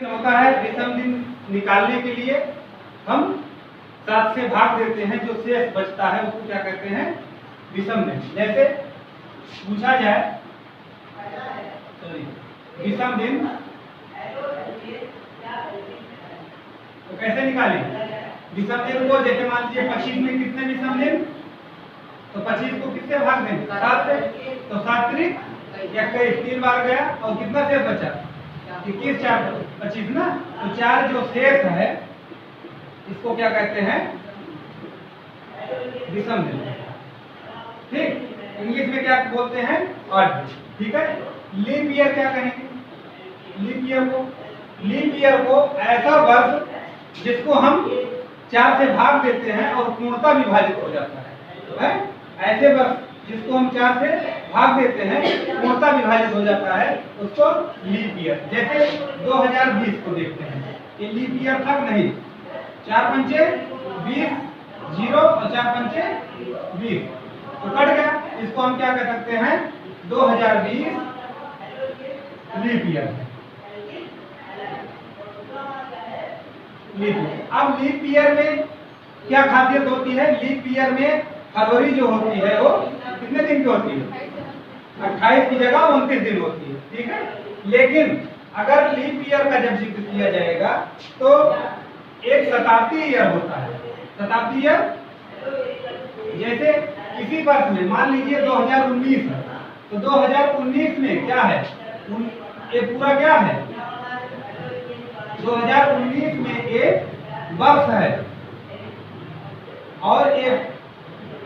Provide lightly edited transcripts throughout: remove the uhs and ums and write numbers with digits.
होता है विषम दिन निकालने के लिए हम 7 से भाग देते हैं, जो शेष बचता है उसको क्या कहते हैं, विषम दिन। जैसे पूछा जाए विषम दिन तो कैसे निकालें विषम दिन को। जैसे मान लीजिए 25 में कितने विषम दिन, तो 25 को किससे भाग दें, 7 से, तो 7 त्रिक 21, 3 बार गया और कितना शेष बचा, 21, 4 25 ना। तो 4 जो शेष है इसको क्या कहते हैं, विषम दिन। ठीक, इंग्लिश में क्या बोलते हैं, ऑड। ठीक है। लीप ईयर क्या कहेंगे, लीप ईयर को ऐसा वर्ष जिसको हम 4 से भाग देते हैं और पूर्णतः विभाजित हो जाता है। ऐसे वर्ष जिसको हम 4 से भाग देते हैं पूर्णतः विभाजित हो जाता है उसको लीप ईयर। जैसे 2020 को देखते हैं, ये लीप ईयर था नहीं, 4 पंचे 20, 0 और 4 पंचे 20 तो कट गया। इसको हम क्या कह सकते हैं, 2020 लीप ईयर। अब लीप ईयर में क्या खासियत होती है, लीप ईयर में फरवरी जो होती है वो कितने दिन की होती है, 28 की जगह 29 दिन होती है। ठीक है। लेकिन अगर लीप ईयर का जब जिक्र किया जाएगा तो एक शताब्दी ईयर होता है। शताब्दी ईयर जैसे किसी वर्ष में मान लीजिए 2019 है, तो 2019 में क्या है, ये पूरा क्या है, 2019 में एक वर्ष है और एक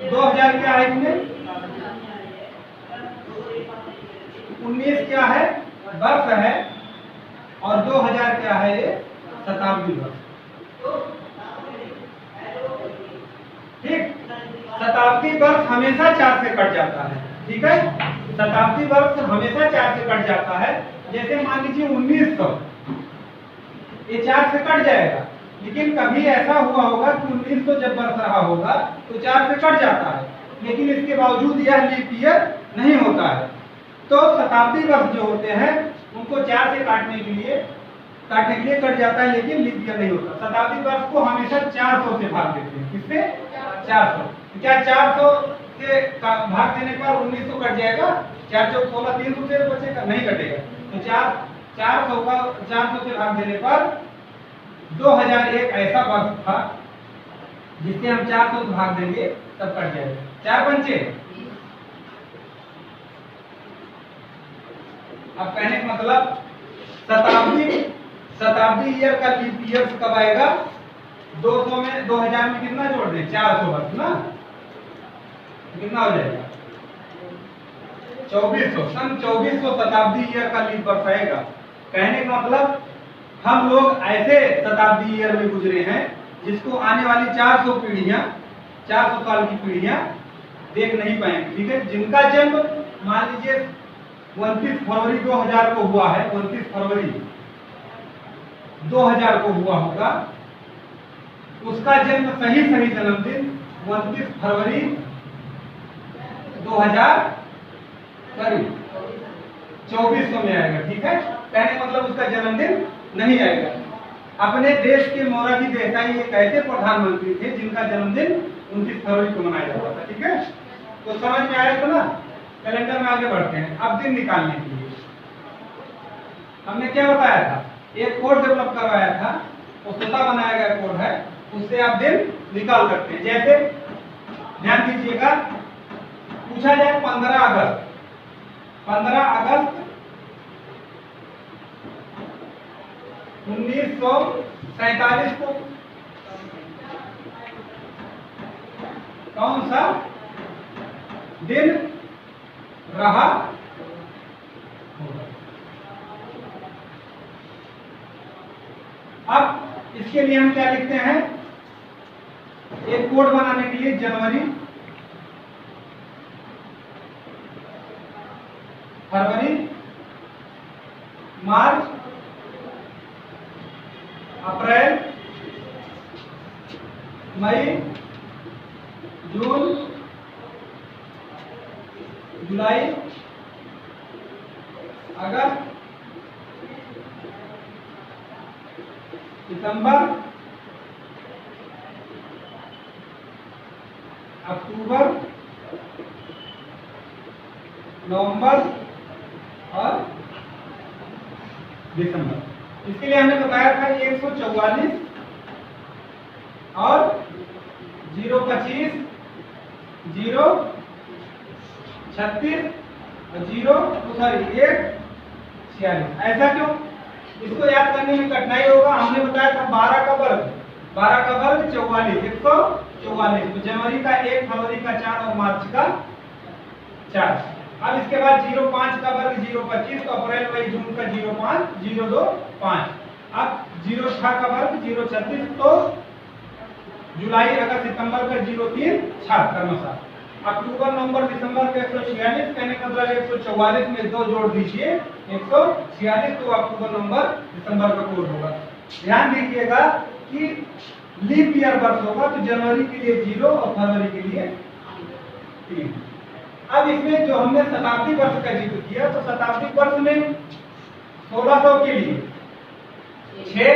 2000 क्या है, इसमें 19 क्या है, वर्ष है और 2000 क्या है, ये शताब्दी वर्ष। ठीक, शताब्दी वर्ष हमेशा 4 से कट जाता है। ठीक है, शताब्दी वर्ष हमेशा 4 से कट जाता है। जैसे मान लीजिए 1900, ये 4 से कट जाएगा, लेकिन कभी ऐसा हुआ होगा कि 1900 जब वर्ष रहा होगा तो 4 से कट जाता है, लेकिन इसके बावजूद यह लीप ईयर नहीं होता है। तो शताब्दी वर्ष जो होते हैं उनको 4 से काटने के लिए कट जाता है, लेकिन लीप ईयर नहीं होता। शताब्दी वर्ष को हमेशा 400 से भाग देते हैं। किससे, 400। क्या 400 से भाग देने पर 1900 कट जाएगा, 4 चौक 16, 300 से बचेगा, नहीं कटेगा। तो 400 से भाग देने पर 2001 ऐसा वर्ष था जिससे हम 400 से भाग देंगे तब कट जाएगा। 4 पंचे, अब कहने का मतलब शताब्दी ईयर का लीप ईयर कब आएगा, 200 में 2000 में कितना जोड़ दें, 400 वर्ष ना, कितना हो जाएगा, 2400। सन 2400 शताब्दी ईयर का लीप वर्ष आएगा। कहने का मतलब हम लोग ऐसे शताब्दी ईयर में गुजरे हैं जिसको आने वाली 400 पीढ़ियां, 400 साल की पीढ़ियां देख नहीं पाएंगे। ठीक है। जिनका जन्म मान लीजिए 29 फरवरी 2000 को हुआ है, 29 फरवरी 2000 को हुआ होगा, उसका जन्म सही जन्मदिन 29 फरवरी 2000 करीब 2400 में आएगा। ठीक है। कहने मतलब उसका जन्मदिन नहीं आएगा। अपने देश के मोरारजी देसाई एक ऐसे प्रधानमंत्री थे जिनका जन्मदिन 29 फरवरी को मनाया जाता था। ठीक है। तो समझ में आया तो ना। कैलेंडर में आगे बढ़ते हैं। अब दिन निकालने के लिए हमने क्या बताया था, एक कोड डेवलप करवाया था, वो स्वतः बनाया गया कोड है, उससे आप दिन निकाल सकते हैं। जैसे ध्यान दीजिएगा, पूछा जाए 15 अगस्त 1947 को कौन सा दिन रहा होगा। अब इसके लिए हम क्या लिखते हैं, एक कोड बनाने के लिए जनवरी, फरवरी, मार्च, अप्रैल, मई, जून, जुलाई, अगस्त, सितंबर, अक्टूबर, नवंबर और दिसंबर। इसके लिए हमने बताया था 144 और 025, 036 और 146। ऐसा क्यों? इसको याद करने में कठिनाई होगा। हमने बताया था 12 का वर्ग 44, 144। तो जनवरी का 1, फरवरी का 4 और मार्च का 4। अब इसके बाद 05 का वर्ग 025, तो अप्रैल, मई, जून का 05, 02, 5। अब 06 का वर्ग 036, तो जुलाई, अगस्त, सितंबर का 03, 6 क्रमशः। अक्टूबर, नवंबर, दिसंबर का 146, कहने का मतलब 144 में 2 जोड़ दीजिए 146, तो अक्टूबर, नवंबर, दिसंबर का कोड होगा। ध्यान दीजिएगा कि लीप ईयर वर्ष होगा, तो जनवरी के लिए 0 और फरवरी के लिए 3। अब इसमें जो हमने शताब्दी वर्ष का जिक्र किया, तो शताब्दी वर्ष में 1600 के लिए 6,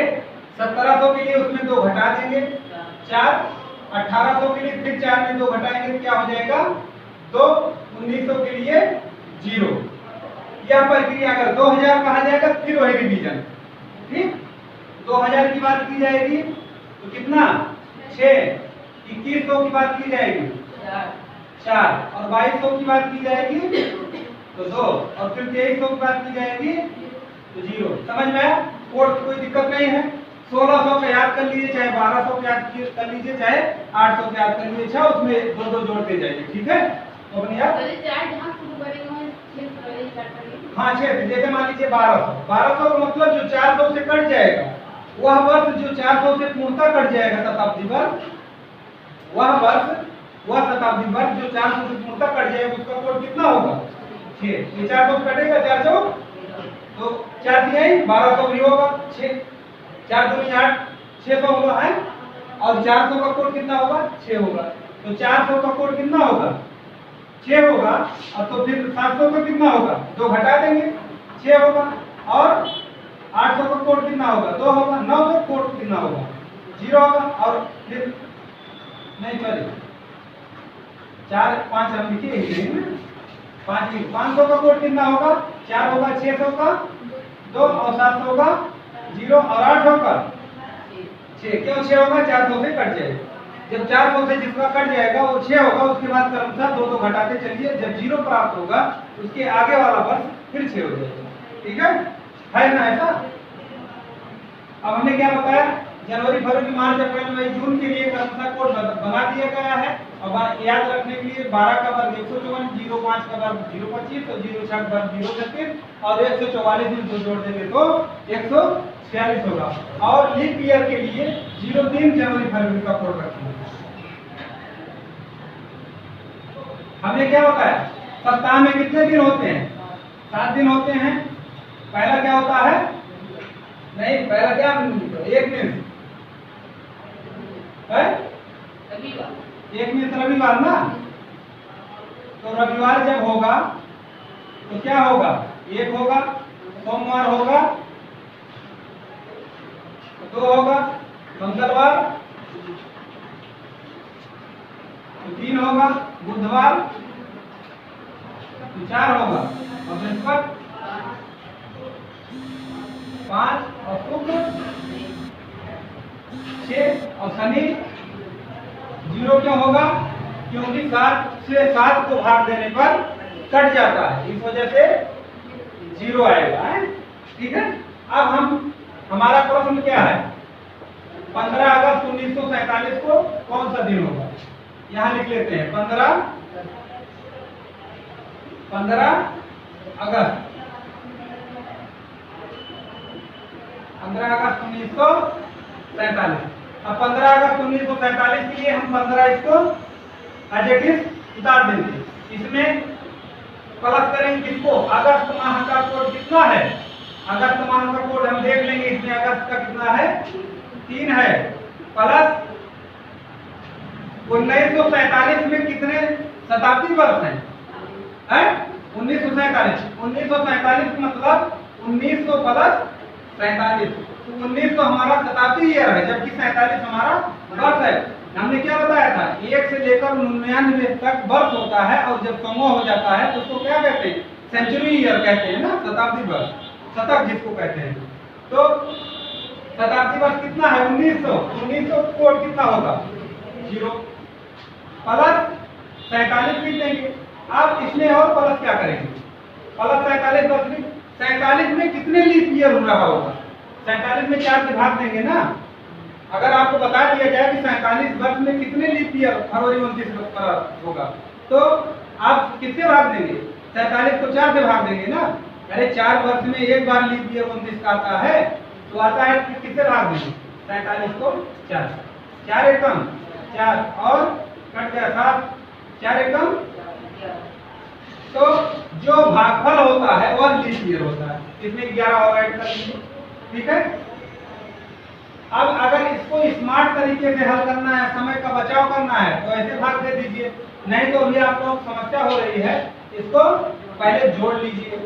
1700 के लिए उसमें 2 घटा देंगे 4, 1800 के लिए फिर 4 में 2 घटाएंगे, क्या हो जाएगा 2, 1900 के लिए 0। यह प्रक्रिया अगर 2000 कहा जाएगा फिर वही रिवीजन। ठीक, 2000 की बात की जाएगी तो कितना 6, 2100 की बात की जाएगी 4 और 2200 की बात की जाएगी तो 2 और फिर 2300 की बात की जाएगी तो 0। समझ में आया? कोई दिक्कत नहीं है। 1600 का याद कर लीजिए, चाहे 1200 का याद कर लीजिए, चाहे 800 का याद कर लीजिए, अच्छा उसमें 2 जोड़ते जाइए। ठीक है, तो अपने याद हाँ 6, जैसे मान लीजिए 1200 का मतलब जो 400 से कट जाएगा वह वर्ष, जो 400 से पूर्णतः कट जाएगा शताब्दी वर्ष, वह शताब्दी वर्ष जो 400 से पूर्णतः कट जाएगा उसका कोड कितना होगा 6। ये 400 कटेगा 400, तो 4 दिया 1200 भी होगा 6, 4 दूनी 8, 600 होगा है। और 400 का कोड कितना होगा 6 होगा, तो 400 का कोड कितना होगा 6 होगा। और तो फिर 700 का कितना होगा 2 घटा देंगे 6 होगा। और 800 का कोड कितना होगा 2 होगा। 900 कोड कितना होगा 0 होगा। और फिर नहीं सॉरी 4, 5 हम लिखिए 500 का कोड कितना होगा 4 होगा। 600 का 2 और 700 का 0 और 800 का 6। क्यों 6 होगा 400 से कट जाएगा। जब 400 से जिसका कट जाएगा वो 6 होगा, उसके बाद क्रमशः 2 घटाते चलिए, जब 0 प्राप्त होगा उसके आगे वाला वर्ष फिर 6 हो जाएगा। ठीक है ना ऐसा? अब हमने क्या बताया, जनवरी, फरवरी, मार्च, अप्रैल, मई, जून के लिए क्रमशः कोड बना दिया गया है। और याद रखने के लिए 12 का वर्ग 154, 05 का वर्ग 025 और 06 का वर्ग 036 और 144 में 2 जोड़ देंगे तो 146 होगा। और लीप ईयर के लिए 03 जनवरी, फरवरी का कोड रखेंगे। हमने क्या बताया, सप्ताह में कितने दिन होते हैं 7 दिन होते हैं। पहला क्या होता है, नहीं पहला क्या 1 मिनट है, 1 मिनट रविवार ना। तो रविवार जब होगा तो क्या होगा 1 होगा, सोमवार होगा 2 होगा, मंगलवार 3 होगा, बुधवार 4 होगा और बृहस्पति 5 और शुक्र 6 और शनि 0 क्यों होगा, क्योंकि 7 से 7 को भाग देने पर कट जाता है, इस वजह से 0 आएगा। ठीक है, अब हमारा प्रश्न क्या है, 15 अगस्त 1947 को कौन सा दिन होगा, यहाँ लिख लेते हैं 15 अगस्त 1947। अब 15 अगस्त 1947 के लिए हम 15 इसको एडजेक्टिव उतार देंगे, इसमें प्लस करेंगे किसको, अगस्त माह का कोड कितना है, अगस्त माह का कोड हम देख लेंगे, इसमें अगस्त का कितना है 3 है, प्लस 1947 में कितने शताब्दी वर्ष हैं 1947 मतलब 1900 प्लस 47, तो तो 1900 हमारा शताब्दी ईयर है, जबकि 47 हमारा वर्ष है। हमने क्या बताया था, 1 से लेकर 99 तक वर्ष होता है, और जब 100 हो जाता है तो उसको क्या कहते हैं, सेंचुरी ईयर कहते हैं ना, शताब्दी वर्ष, शतक जिसको कहते हैं। तो शताब्दी वर्ष कितना है, 1900। 1900 कोड कितना होगा, 0 प्लस 47 लिख देंगे। आप इसमें और प्लस क्या करेंगे, प्लस 47 वर्ष। 47 में कितने लीप ईयर हो रहा होगा, 47 में 4 से भाग देंगे ना। अगर आपको बता दिया जाए कि 47 वर्ष में कितने लीप ईयर फरवरी 29 होगा, तो आप किससे भाग देंगे, 47 को 4 से भाग देंगे ना। अरे 4 वर्ष में एक बार लीप ईयर 29 का आता है, तो आता है कि किससे भाग देंगे, 47 को 4, 4 एकम 4 और कट गया 7, 4 एकम। तो जो भागफल होता है वह लीप ईयर होता है, इसमें 11 और ऐड कर दीजिए, ठीक है। अब अगर इसको स्मार्ट तरीके से हल करना है, समय का बचाव करना है, तो ऐसे भाग दे दीजिए, नहीं तो अभी आपको समस्या हो रही है, इसको पहले जोड़ लीजिए।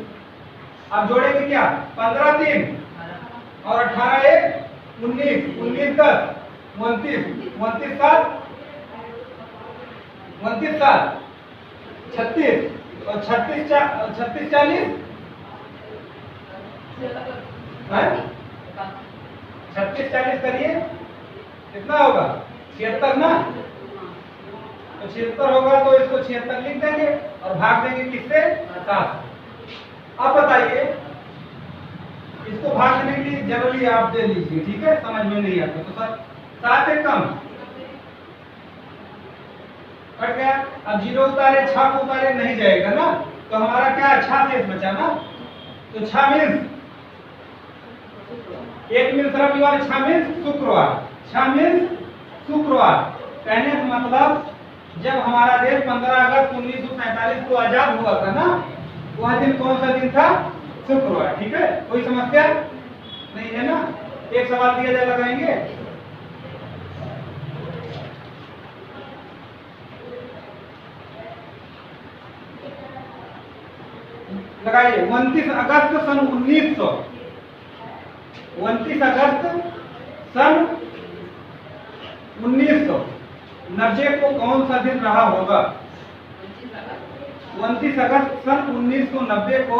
अब जोड़ेंगे क्या, 15 3 और 18 1 19, 19 10 29, 29 7 29 7 36 और 36 40 36 40 करिए, कितना होगा, 76 ना। तो 76 होगा, तो इसको 76 लिख देंगे और भाग देंगे किससे, 7। अब बताइए, इसको भाग देने के लिए जनरली आप दे लीजिए, ठीक है, समझ में नहीं आता तो 7 एकम कट गया। अब 0 उतारे, 6 को उतारे नहीं जाएगा ना, तो हमारा क्या 6 शेष बचा ना। तो 6 मीन्स एक मीन्स रविवार, 6 मीन्स शुक्रवार, 6 मीन्स शुक्रवार। कहने का मतलब जब हमारा देश 15 अगस्त 1947 को आजाद हुआ था ना, वह दिन कौन सा दिन था, शुक्रवार, ठीक है। कोई समस्या नहीं है ना। एक सवाल दिया जाए, लगाएंगे, लगाइए। 29 अगस्त सन 1900, 29 अगस्त सन 1990 को कौन सा दिन रहा होगा, 29 अगस्त सन 1990 को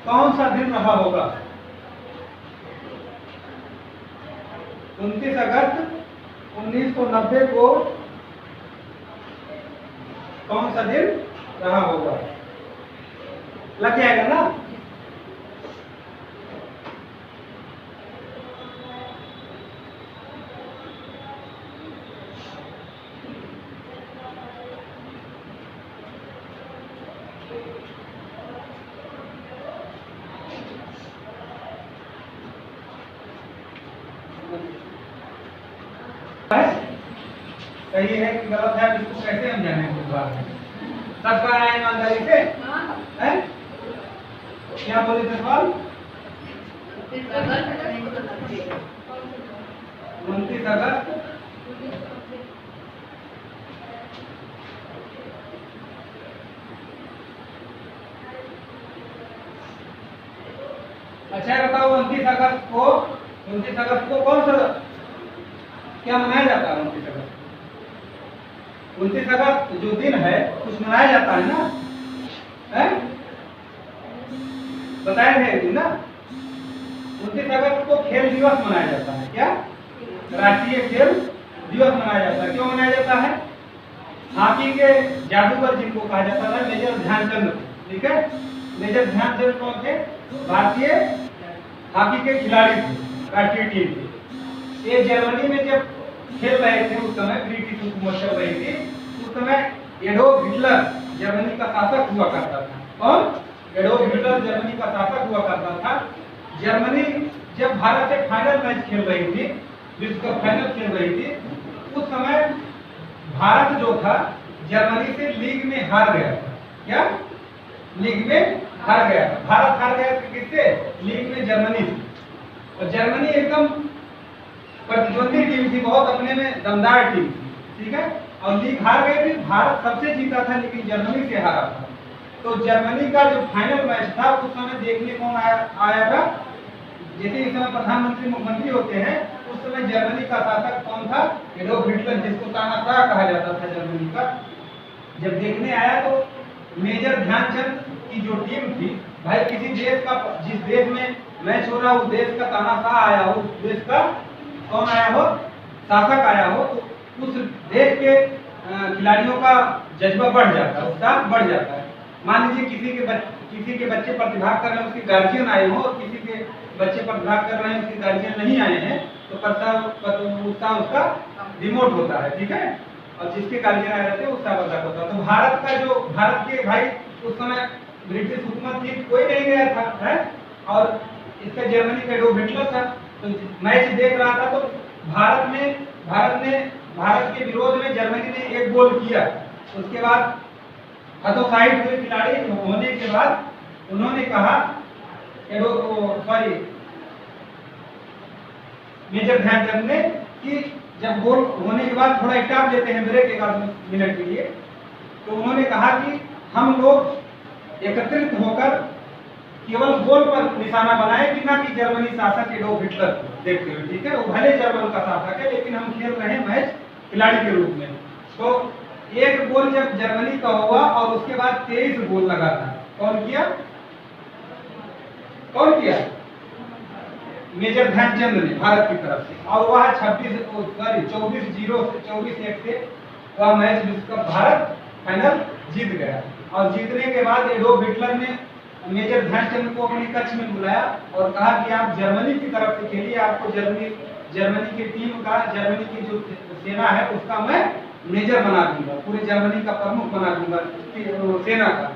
कौन सा दिन रहा होगा, 29 अगस्त 1990 को कौन सा दिन रहा होगा, लग जाएगा ना। सही है कि गलत है, इसको कैसे हम जाने सबका है ईमानदारी से है? क्या बोले थे सवाल, 29 अगस्त अच्छा बताओ, 29 अगस्त को कौन सा क्या मनाया जाता है, 29 अगस्त जो दिन है कुछ मनाया जाता है ना, है बताए थे ना। 29 अगस्त को खेल दिवस मनाया जाता है, क्या राष्ट्रीय खेल दिवस मनाया जाता है। क्यों मनाया जाता है, हॉकी के जादूगर जिनको कहा जाता था मेजर ध्यानचंद, ठीक है। मेजर ध्यानचंद कौन थे, भारतीय हॉकी के खिलाड़ी थे, राष्ट्रीय टीम थे। ये जर्मनी में जब खेल रहे थे उस समय ब्रिटिश हुकूमत चल रही थी, उस समय एडोल्फ हिटलर जर्मनी का शासक हुआ करता था। कौन, एडोल्फ हिटलर जर्मनी का शासक हुआ करता था। जर्मनी जब भारत से फाइनल मैच खेल रही थी, विश्व कप फाइनल खेल रही थी, उस समय भारत जो था जर्मनी से लीग में हार गया था। क्या, लीग में हार गया था। भारत हार गया था किससे, लीग में जर्मनी से। और जर्मनी एकदम प्रतिद्वंदी टीम थी, बहुत अपने में दमदार टीम थी, ठीक है। और लीग हार गई थी, भारत सबसे जीता था लेकिन जर्मनी से हारा था। तो जर्मनी का जो फाइनल मैच था उस समय देखने कौन आया था, जैसे इस समय प्रधानमंत्री मुख्यमंत्री होते हैं, उस समय जर्मनी का शासक कौन था? एडोल्फ हिटलर, जिसको तानाशाह कहा जाता था जर्मनी का। जब देखने आया तो मेजर ध्यानचंद की जो टीम थी, भाई किसी देश का, जिस देश में मैच हो रहा उस देश का तानाशाह आया हो, उस देश का कौन आया हो, शासक आया हो, तो उस देश के खिलाड़ियों का जज्बा बढ़ जाता है, उत्साह बढ़ जाता है। मान लीजिए किसी के बच्चे प्रतिभाग कर रहे हैं, उसके गार्जियन आए हो, और किसी के बच्चे प्रतिभाग कर रहे हैं, उसके गार्जियन नहीं आए हैं, तो उत्साह उसका डिमोट होता है, ठीक है। और जिसके गार्जियन आए रहते हैं उत्साह बर्दाश्त होता है। तो भारत के भाई उस समय ब्रिटिश हुकूमत थी, कोई नहीं गया था, है, और इसका जर्मनी का एडोल्फ हिटलर था। तो मैच देख रहा था, तो भारत के विरोध में जर्मनी ने एक गोल किया। उसके बाद हतोत्साहित हुए खिलाड़ी होने के बाद उन्होंने कहा, मेजर ध्यानचंद ने, कि जब गोल होने के बाद थोड़ा स्टॉप लेते हैं, ब्रेक 1 मिनट के लिए, तो उन्होंने कहा कि हम लोग एकत्रित होकर केवल गोल पर निशाना बनाए, कि ना कि जर्मनी शासक एडोल्फ हिटलर देखते हुए, ठीक है। वो भले जर्मन का शासक है, लेकिन हम खेल रहे हैं मैच खिलाड़ी के रूप में। तो एक गोल जब जर्मनी का हुआ, और उसके बाद 23 गोल लगा था, कौन किया? मेजर ध्यानचंद ने, भारत की तरफ से। और वह 24-1 से वह मैच विश्व कप भारत फाइनल जीत गया। और जीतने के बाद एडोल्फ हिटलर ने मेजर ध्यानचंद को अपने कक्ष में बुलाया और कहा कि आप जर्मनी की तरफ से खेलिए, आपको जर्मनी की टीम का, जर्मनी की जो सेना है उसका मैं मेजर बना दूंगा, पूरे जर्मनी का प्रमुख बना दूंगा सेना का।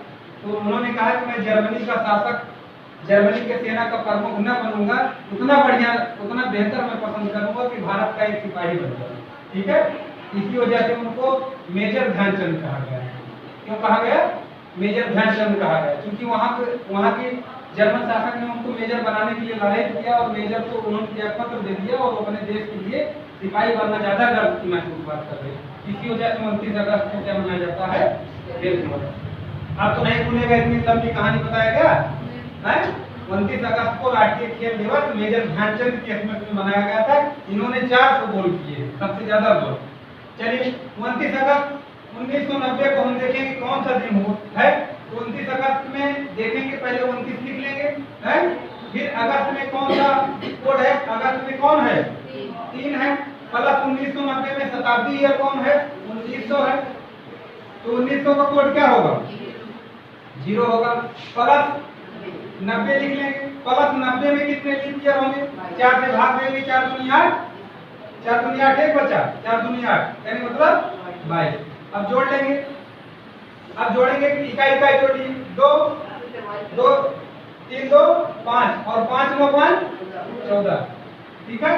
तो उन्होंने कहा कि मैं जर्मनी का शासक, जर्मनी के सेना का प्रमुख न बनूंगा, उतना बेहतर मैं पसंद करूंगा कि भारत का एक सिपाही बन जाऊं, ठीक है। इसी वजह से उनको मेजर ध्यानचंद कहा गया। क्यों कहा गया? मेजर ध्यानचंद कहा गया, क्योंकि वहाँ के जर्मन शासक ने उनको मेजर बनाने के लिए लालच किया, और मेजर को उन्होंने त्याग पत्र दे दिया, और अपने देश के लिए सिपाही बनना ज्यादा गर्व महसूस कर रहे हैं। इसी वजह से 29 अगस्त को क्या मनाया जाता है? खेल दिवस। आप तो नहीं भूलेगा, इतनी लंबी कहानी बताया गया है। 29 अगस्त को राष्ट्रीय खेल दिवस मेजर ध्यानचंद की स्मृति में मनाया गया था। इन्होंने 400 गोल किए, सबसे ज्यादा गोल। चलिए 29 अगस्त 1990 को हम देखेंगे कौन सा दिन है। 29 अगस्त में देखेंगे, पहले 29 लिख लेंगे, है। फिर अगस्त में कौन सा कोड है? अगस्त में कौन है? 3 है। प्लस 1990 में शताब्दी ईयर कौन है? 1900 है। तो 1900 का कोड क्या होगा? 0 होगा। प्लस 90 लिख लेंगे। प्लस 90 में कितने लीप ईयर होंगे? 4 से भाग देंगे, 4 दूनी 8, 4 दूनी 8 एक बचा, 4 दूनी 8 यानी मतलब 22। अब जोड़ लेंगे, अब जोड़ेंगे, इकाई जोड़िए, 2 2 3 2 5 और 5 9 5 14, ठीक है।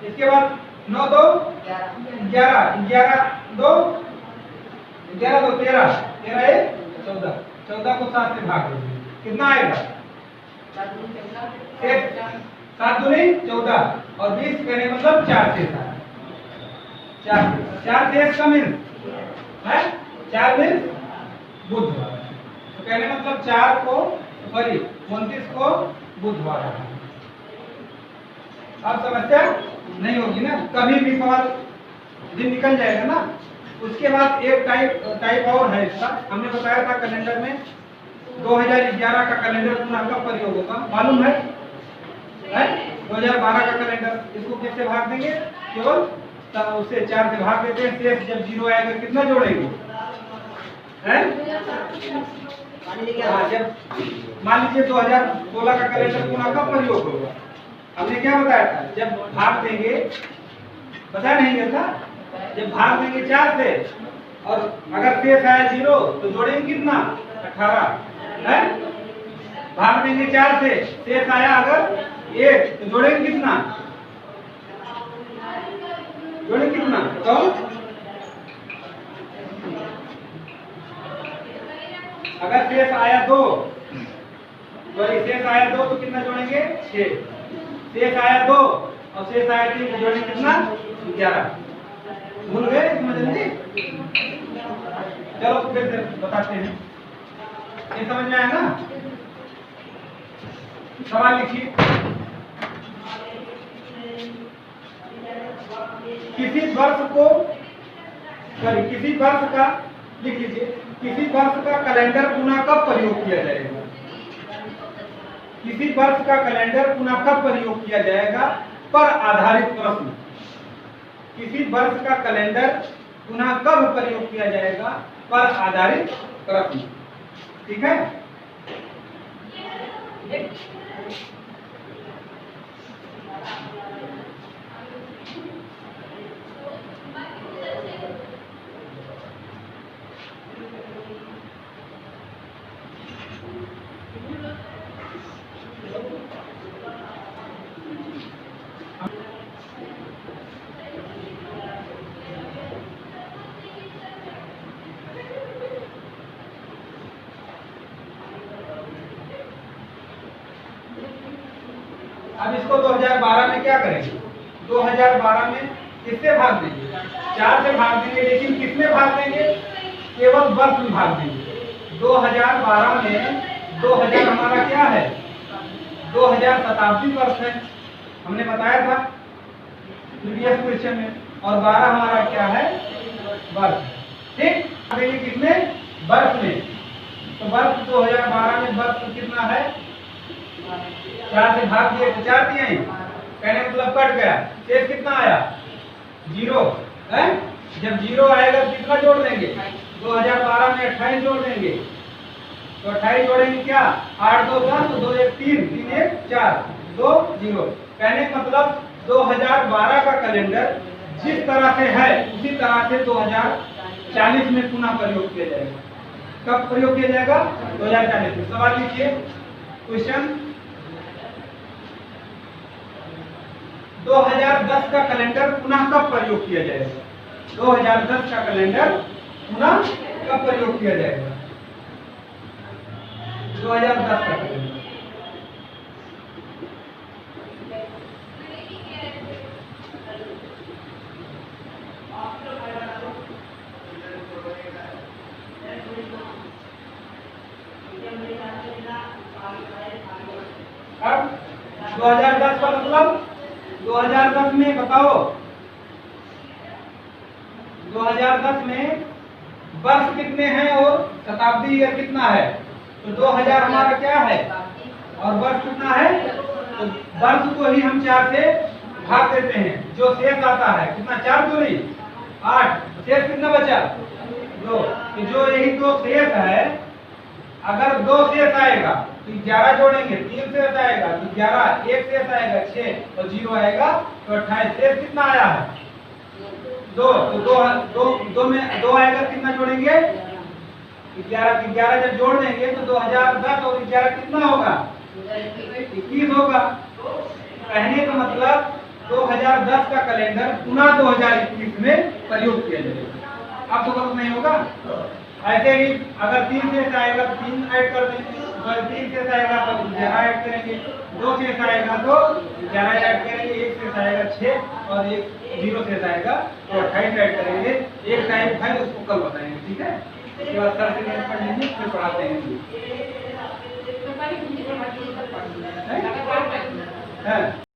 इसके बाद 9 2 11 11 2 11 2 13 13 1 14 14 को 7 से भाग देंगे, कितना आएगा? 7 दूनी 14 और 20 कहने मतलब 4 से 7 4 से का मीन है 4 दिन बुधवार। तो कहने मतलब 4 को 29 को बुधवार है। अब समस्या नहीं होगी ना, कभी भी सवाल दिन निकल जाएगा ना। उसके बाद एक टाइप और है इसका, हमने बताया था कैलेंडर में 2011 का कैलेंडर पुनः कब प्रयोग होगा मालूम है? 2012 का कैलेंडर। इसको किससे भाग देंगे? केवल उससे 4 से भाग देते हैं, शेष जब 0 आएगा कितना जोड़ेंगे? जब मान लीजिए 2016 का कैलेंडर पुनः कब प्रयोग होगा? हमने क्या बताया था? जब भाग देंगे, बताया नहीं गया था? जब भाग देंगे 4 से और अगर शेष आया 0 तो जोड़ेंगे कितना? 18 है। भाग देंगे 4 से, शेष आया अगर 1 तो जोड़ेंगे कितना? जोड़ेंगे कितना? तो अगर शेष आया 2 तो कितना जोड़ेंगे? 6। शेष आया 2 और शेष आया 3 तो जोड़ेंगे कितना? 11। भूल गए? समझ नहीं? चलो फिर से बताते हैं, ये समझ में आया ना? सवाल लिखिए। किसी वर्ष को किसी वर्ष का लिख लीजिए, किसी वर्ष का कैलेंडर पुनः कब प्रयोग किया जाएगा? किसी वर्ष का कैलेंडर पुनः कब प्रयोग किया जाएगा पर आधारित प्रश्न। किसी वर्ष का कैलेंडर पुनः कब प्रयोग किया जाएगा पर आधारित प्रश्न। ठीक है। अब इसको 2012 में क्या करेंगे? 2012 में किससे भाग देंगे? 4 से भाग देंगे, लेकिन किसमें भाग देंगे? केवल वर्ष में भाग देंगे। 2012 में 2000 हमारा क्या है? 2000 शताब्दी वर्ष है, हमने बताया था प्रीवियस क्वेश्चन में, और 12 हमारा क्या है? वर्ष। ठीक, देखिए किसमें? वर्ष में। तो वर्ष 2012 में वर्ष कितना है? 4 से भाग दिए तो 4 दिए, कहने मतलब कट गया, शेष कितना आया? 0 है। जब 0 आएगा तो कितना जोड़ देंगे? 2012 में 28 जोड़ देंगे, तो 28 जोड़ेंगे क्या? 8 2 10, 2 1 3, 3 1 4, 2 0। कहने का मतलब 2012 का कैलेंडर जिस तरह से है उसी तरह से 2040 में पुनः प्रयोग किया जाएगा। कब प्रयोग किया जाएगा? 2040 में। सवाल लीजिए, क्वेश्चन 2010 का कैलेंडर पुनः कब प्रयोग किया जाएगा? 2010 का कैलेंडर पुनः कब प्रयोग किया जाएगा? 2010 का कैलेंडर अब 2010 का मतलब 2010 में बताओ, 2010 में वर्ष कितने हैं और शताब्दी ईयर कितना है? तो 2000 हमारा क्या है और वर्ष कितना है? तो वर्ष को ही हम 4 से भाग देते हैं, जो शेष आता है कितना? 4 दूनी 8, शेष कितना बचा? 2। तो जो यही 2 शेष है, अगर 2 शेष आएगा तो 11 जोड़ेंगे, 3 शेष आएगा तो 11, 1 शेष आएगा 6 और 0 आएगा तो 28। शेष कितना आया है? 2। तो 2 में 2 आएगा, कितना जोड़ेंगे? 11। 11 जब जोड़ देंगे तो 2010 और 11 कितना होगा? 21 होगा। कहने का मतलब 2010 का कैलेंडर पुनः 2021 में प्रयोग किया जाएगा। अब तो गलत नहीं होगा। ऐसे ही अगर 3 शेष आएगा तो 3 ऐड कर देंगे, अगर 3 शेष आएगा तो 11 ऐड करेंगे, 2 शेष आएगा तो 11 ऐड करेंगे, 1 शेष आएगा 6 और 1 0 शेष आएगा तो 28 ऐड करेंगे। एक टाइप है उसको कल बताएंगे। ठीक है, उसके बाद सर से पढ़ लेंगे, फिर पढ़ाते हैं।